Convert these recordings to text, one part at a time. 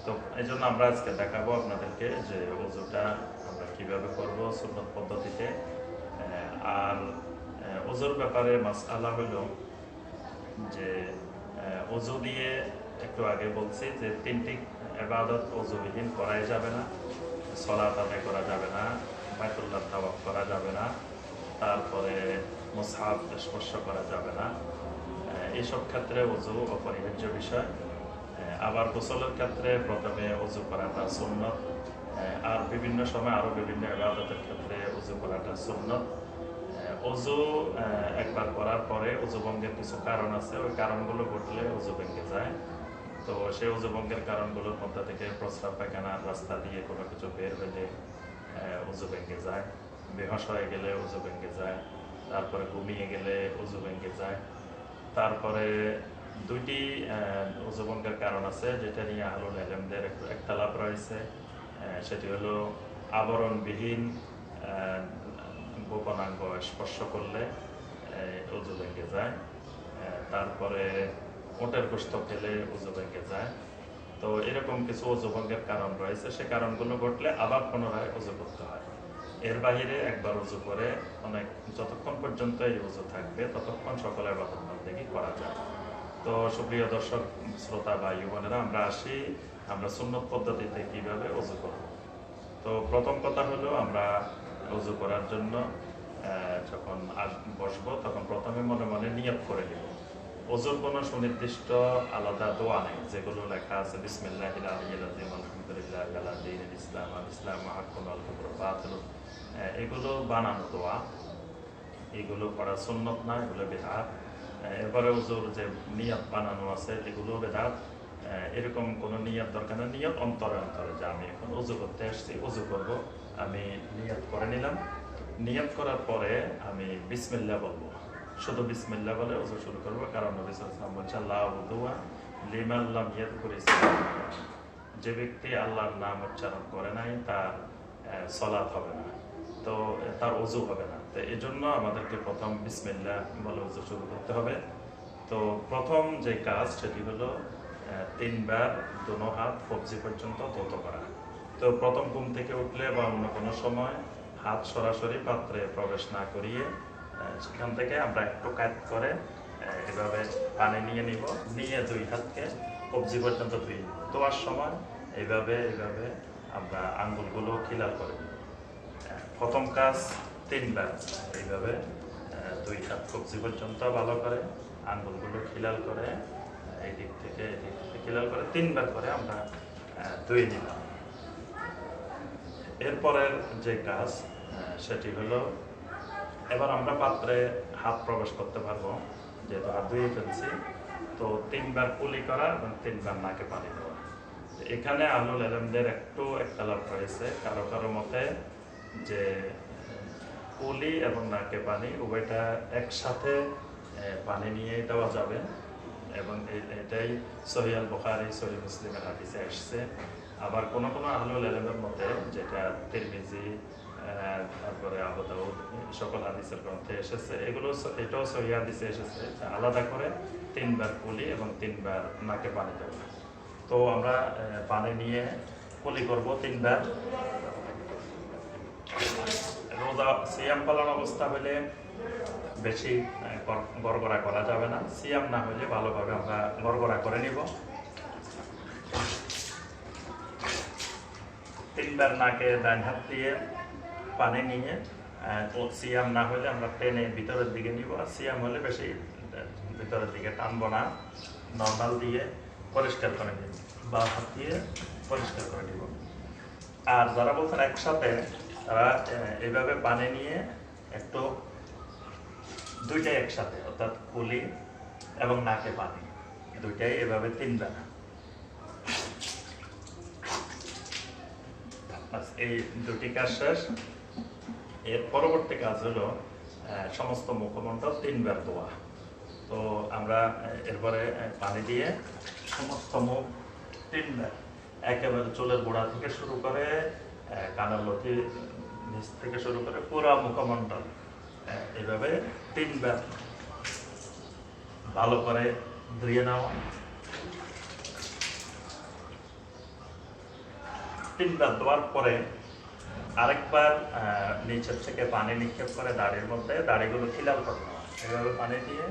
তো এই জন্য আমরা আজকে দেখাবো আপনাদেরকে যে ওযুটা আমরা কিভাবে করব সুন্নত পদ্ধতিতে। আর ওযুর ব্যাপারে মাসআলা হলো যে ওযু দিয়ে একটু আগে বলছি যে তিনটি ইবাদত ওযুবিহীন করাই যাবে না। সালাত আদায় করা যাবে না, বাইতুল্লাহ তাওয়াফ করা যাবে না, তারপরে মুসহাফ স্পর্শ করা যাবে না। এইসব ক্ষেত্রে ওযু অপরিহার্য বিষয়। আবার গোসলের ক্ষেত্রে প্রথমে ওযু করাটা সুন্নত, আর বিভিন্ন সময় আরও বিভিন্ন ইবাদতের ক্ষেত্রে ওযু করাটা সুন্নত। ওযু একবার করার পরে ওযু ভঙ্গের কিছু কারণ আছে, ওই কারণগুলো ঘটলে ওযু ভেঙে যায়। তো সেই ওযু ভঙ্গের কারণগুলোর মধ্যে থেকে প্রস্রাব পায়খানার রাস্তা দিয়ে কোনো কিছু বের হইলে ওযু ভেঙে যায়, বেহুশ হয়ে গেলে ওযু ভেঙে যায়, তারপরে ঘুমিয়ে গেলে ওযু ভেঙে যায়। তারপরে দুইটি ওযু ভঙ্গের কারণ আছে যেটা নিয়ে আহলুল ইলমদের একটু ইখতিলাফ রয়েছে। সেটি হলো আবরণবিহীন গোপনাঙ্গ স্পর্শ করলে ওযু ভেঙে যায়, তারপরে ওটের গোশত খেলে ওযু ভেঙে যায়। তো এরকম কিছু ওযু ভঙ্গের কারণ রয়েছে, সে কারণগুলো ঘটলে আবার পুনরায় ওযু করতে হয়। এর বাহিরে একবার ওযু করে যতক্ষণ পর্যন্ত এই ওযু থাকবে ততক্ষণ সকল ইবাদত বন্দেগী করা যায়। তো সুপ্রিয় দর্শক শ্রোতা ভাই বোনেরা, আমরা সুন্নত পদ্ধতিতে কিভাবে ওযু করব। তো প্রথম কথা হলো আমরা ওযু করার জন্য যখন বসবো তখন প্রথমে মনে মনে নিয়ত করে নিব। ওযুর কোনো সুনির্দিষ্ট আলাদা দোয়া নেই, যেগুলো লেখা আছে বিসমিল্লাহিল আলিয়্যিল আযীম আলহামদুলিল্লাহি আলা দীনিল ইসলাম আল ইসলামু হাক্কুন ওয়াল কুফরু বাতিলুন। এগুলো বানানো দোয়া, এগুলো করা সুন্নত না, এগুলো বিদআত। এরপরে ওযুর যে নিয়ত বানানো আছে এগুলো বিদআত। এরকম কোনো নিয়ত দরকার নেই। নিয়ত অন্তরে অন্তরে যে আমি এখন ওযু করতে আসছি, ওযু করব, আমি নিয়ত করে নিলাম। নিয়ত করার পরে আমি বিসমিল্লাহ বলবো, শুধু বিসমিল্লাহ বলে ওযু শুরু করবো। কারণ নবী সাল্লাল্লাহু আলাইহি ওয়াসাল্লাম বলেছেন লা উযুয়া লিমান লাম ইয়াযকুর ইসমাল্লাহ, যে ব্যক্তি আল্লাহর নাম উচ্চারণ করে নাই তার সালাত হবে না, তো তার ওযু হবে না। তো এই জন্য আমাদেরকে প্রথম বিসমিল্লাহ বলে ওযু শুরু করতে হবে। তো প্রথম যে কাজ সেটি হলো তিনবার দোনো হাত কবজি পর্যন্ত ধৌত করা। তো প্রথম ঘুম থেকে উঠলে বা অন্য কোনো সময় হাত সরাসরি পাত্রে প্রবেশ না করিয়ে সেখান থেকে আমরা একটু কাট করে এভাবে পানি নিয়ে নিব, নিয়ে দুই হাতকে কবজি পর্যন্ত ধুই। ধোয়ার সময় এইভাবে আমরা আঙ্গুলগুলো খিলাল করে নিব। প্রথম কাজ তিনবার এইভাবে দুই হাত কবজি পর্যন্ত ভালো করে আঙ্গুলগুলো খিলাল করে এই দিক থেকে খিলাল করে তিনবার করে আমরা ধুয়ে নিলাম। এরপরের যে কাজ সেটি হলো এবার আমরা পাত্রে হাত প্রবেশ করতে পারবো, যেহেতু হাত ধুয়ে ফেলছি। তো তিনবার কুলি করা এবং তিনবার নাকে পানি দেওয়া। এখানে আহলুল ইলমদের একটু ইখতিলাফ রয়েছে। কারো কারো মতে যে কুলি এবং নাকে পানি উভয়টা একসাথে পানি নিয়ে দেওয়া যাবে, এবং এটাই সহিহ আল বুখারী সহিহ মুসলিমের হাদিসে আসছে। আবার কোনো কোনো আহলুল ইলমের মতে, যেটা তিরমিজি তারপরে আবু দাউদ সকল হাদিসের গ্রন্থে এসেছে, এটাও সহিহ হাদিসে এসেছে, আলাদা করে তিনবার কুলি এবং তিনবার নাকে পানি দেওয়া। তো আমরা পানি নিয়ে কুলি করব তিনবার। রোজা সিয়াম পালন অবস্থা হলে বেশি গড়গড়া করা যাবে না, সিয়াম না হলে ভালোভাবে আমরা গড়গড়া করে নিব। তিনবার নাকে ডান হাত দিয়ে পানি নিয়ে, সিয়াম না হলে আমরা টেনে ভিতরের দিকে নিব, আর সিয়াম হলে বেশি ভিতরের দিকে টানবো না, নর্মাল দিয়ে পরিষ্কার করে নিব, বা হাত দিয়ে পরিষ্কার করে নিব। আর যারা বলছেন একসাথে, তারা এইভাবে পানি নিয়ে একটু দুইটাই একসাথে, অর্থাৎ কুলি এবং নাকে পানি দুইটাই এভাবে তিনবার। এই দুটি কাজ শেষ। এর পরবর্তী কাজ হলো সমস্ত মুখমণ্ডল তিনবার ধোয়া। তো আমরা এরপরে পানি দিয়ে সমস্ত মুখ তিনবার, একেবারে চুলের গোড়া থেকে শুরু করে কানের লতি নিচ থেকে শুরু করে পুরো মুখমণ্ডল এইভাবে তিনবার ভালো করে ধুয়ে নেওয়া। তিনবার দেওয়ার পরে আরেকবার নিচের থেকে পানি নিক্ষেপ করে দাড়ির মধ্যে দাড়িগুলো খিলাল করে নেওয়া। এভাবে পানি দিয়ে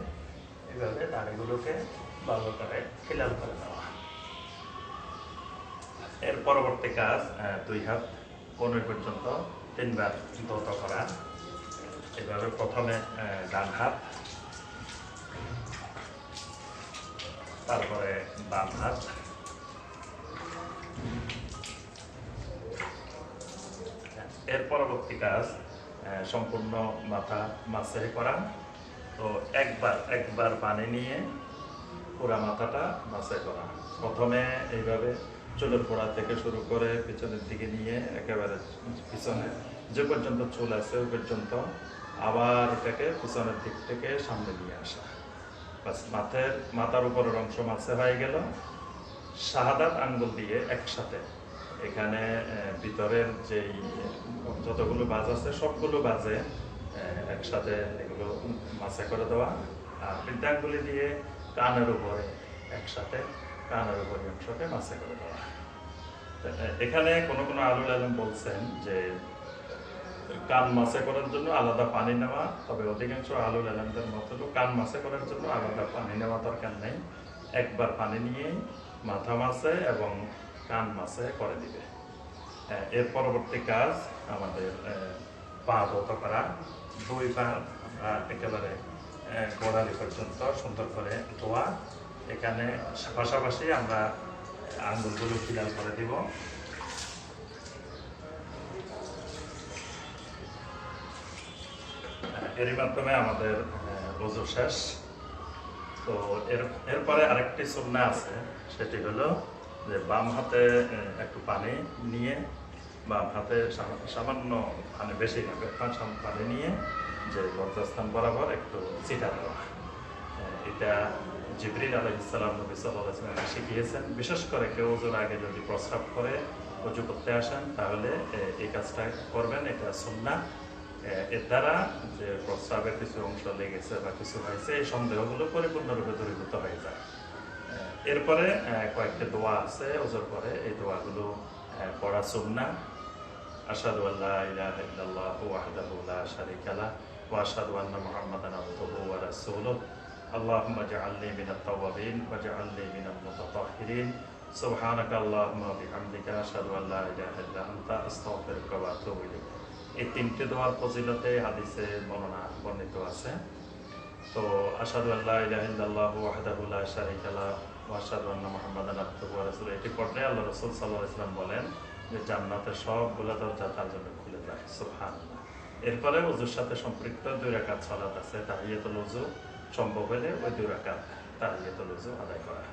এভাবে দাড়িগুলোকে ভালো করে খিলাল করে নেওয়া। এর পরবর্তী কাজ 2 হাত কোণের পর্যন্ত 3 বার ধৌত করা। এভাবে প্রথমে ডান হাত, তারপরে বাম হাত, এর পরবর্তী কাজ সম্পূর্ণ মাথা মাসে করা। তো একবার পানি নিয়ে পুরা মাথাটা মাসে করা। প্রথমে এইভাবে চুলের গোড়া থেকে শুরু করে পিছনের দিকে নিয়ে একেবারে পিছনে যে পর্যন্ত চুল আছে ওই পর্যন্ত, আবার এটাকে পিছনের দিক থেকে সামনে নিয়ে আসা। বাস মাথার উপরের অংশ মাসে হয়ে গেল। শাহাদাত আঙ্গুল দিয়ে একসাথে এখানে ভিতরের যেই যতগুলো বাজ আছে সবগুলো বাজে একসাথে এগুলো মাসে করে দেওয়া। আর বৃদ্ধাঙ্গুলি দিয়ে কানের উপরে একসাথে কানের উপরে অংশকে মাসে করে দেওয়া। এখানে কোনো আলুল আলম বলছেন যে কান মাসে করার জন্য আলাদা পানি নেওয়া, তবে অধিকাংশ আলুল আলমদের মত কান মাসে করার জন্য আলাদা পানি নেওয়া দরকার নেই। একবার পানি নিয়ে মাথা মাসে এবং কান মাসে করে দিবে। এর পরবর্তী কাজ আমাদের পা ধৌত করা। 2 পা একেবারে গোড়ালি পর্যন্ত সুন্দর করে ধোয়া। এখানে পাশাপাশি আমরা আঙ্গুলগুলো খিলাল করে দিব। এরই মাধ্যমে আমাদের ওযু শেষ। তো এরপরে আরেকটি সুন্নাহ আছে, সেটি হলো যে বাম হাতে একটু পানি নিয়ে, বাম হাতে সামান্য পানি, বেশি না পানি নিয়ে যে লজ্জাস্থান বরাবর একটু ছিটা দেওয়া। এটা জিবরিল আলাইহিস সালাম নবী সাল্লাল্লাহু আলাইহি ওয়াসাল্লাম শিখিয়েছেন। বিশেষ করে কেউ ওযুর আগে যদি প্রস্রাব করে ওযু করতে আসেন তাহলে এই কাজটা করবেন, এটা সুন্নাহ। এর দ্বারা যে প্রস্রাবের কিছু অংশ লেগেছে বা কিছু হয়েছে এই সন্দেহগুলো পরিপূর্ণরূপে দূরীভূত হয়ে যায়। এরপরে কয়েকটা দোয়া আছে ওযুর পরে, এই দোয়াগুলো পড়া সুন্নাহ। আশহাদু আল্লা ইলাহা ইল্লাল্লাহু ওয়াহদাহু লা শারীকা লাহু ওয়া আশহাদু আন্না মুহাম্মাদান আবদুহু ওয়া রাসূলুহু আল্লাহুম্মা জাআলনি মিনাত তাওয়াবিন ওয়া জাআলনি মিনাল মুতাতাহহিরিন সুবহানাকা আল্লাহুম্মা ওয়া বিহামদিকা আশহাদু আল্লা ইলাহা ইল্লা আনতা আস্তাগফিরুকা ওয়া আতুবু ইলাইক। এই 3টে দোয়ার ফজিলতে হাদিসে বর্ণিত আছে। তো আশহাদু আল্লা ইলাহা ইল্লাল্লাহু ওয়াহদাহু লা শারীকা লাহু ওয়া আশহাদু আন্না মুহাম্মাদান আবদুহু ওয়া রাসূলুহু, এটি পড়লে আল্লাহ রাসূল সাল্লাল্লাহু আলাইহি ওয়াসাল্লাম বলেন যে জান্নাতের সবগুলো দরজা তার জন্য খুলে যায়। সুবহানাল্লাহ। এরপরে ওযুর সাথে সম্পৃক্ত 2 রাকাত সালাত আছে, তাহিয়াতুল ওযু, সম্ভব হলে ওই 2 রাকাত তাহিয়াতুল ওযু আদায় করা।